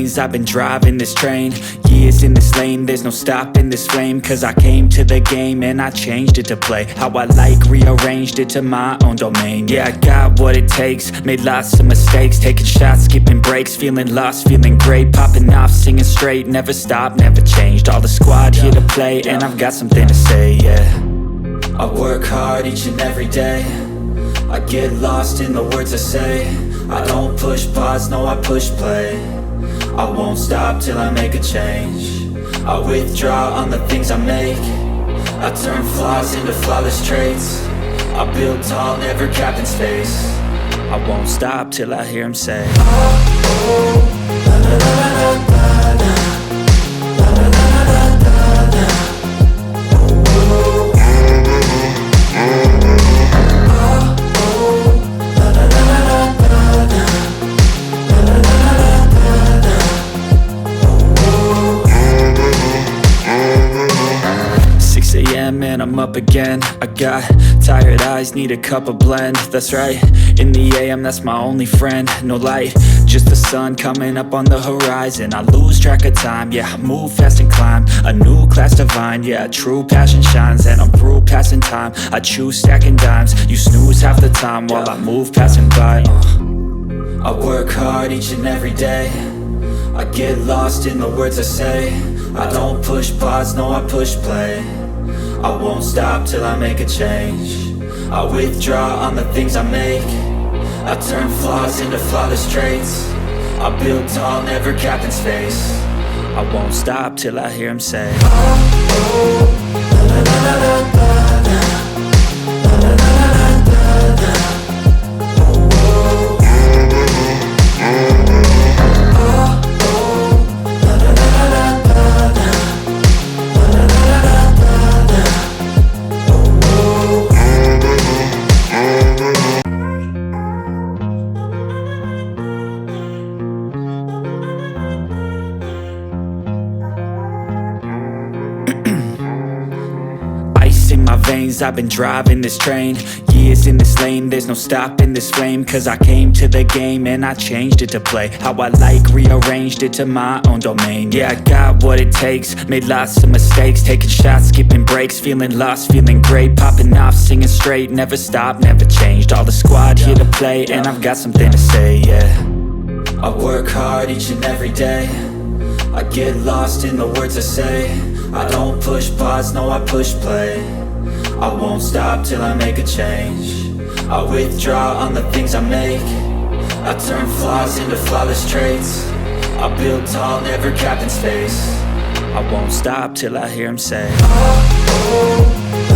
veins, I've been driving this train. Years in this lane, there's no stopping this flame. Cause I came to the game and I changed it to play how I like, rearranged it to my own domain. Yeah, I got what it takes, made lots of mistakes, taking shots, skipping breaks, feeling lost, feeling great, popping off, singing straight, never stopped, never changed. All the squad here to play, and I've got something to say, yeah. I work hard each and every day, I get lost in the words I say. I don't push pause, no I push play. I won't stop till I make a change. I withdraw on the things I make. I turn flaws into flawless traits. I build tall, never capped in space. I won't stop till I hear him say, oh, oh, la, la, la, la, la, la. Man, I'm up again. I got tired eyes, need a cup of blend. That's right, in the AM, that's my only friend. No light, just the sun coming up on the horizon. I lose track of time, yeah, I move fast and climb a new class divine, yeah, true passion shines. And I'm through passing time, I choose stacking dimes. You snooze half the time while I move passing by. I work hard each and every day, I get lost in the words I say. I don't push pause, no I push play. I won't stop till I make a change. I withdraw on the things I make. I turn flaws into flawless traits. I build tall, never capped in space. I won't stop till I hear him say, oh, oh, la, la, la, la, la, la. In my veins, I've been driving this train. Years in this lane, there's no stopping this flame. Cause I came to the game and I changed it to play how I like, rearranged it to my own domain. Yeah, I got what it takes, made lots of mistakes, taking shots, skipping breaks, feeling lost, feeling great, popping off, singing straight, never stopped, never changed. All the squad here to play, and I've got something to say, yeah. I work hard each and every day, I get lost in the words I say. I don't push pause, no I push play. I won't stop till I make a change. I withdraw on the things I make. I turn flaws into flawless traits. I build tall, never capped in space. I won't stop till I hear him say, oh, oh.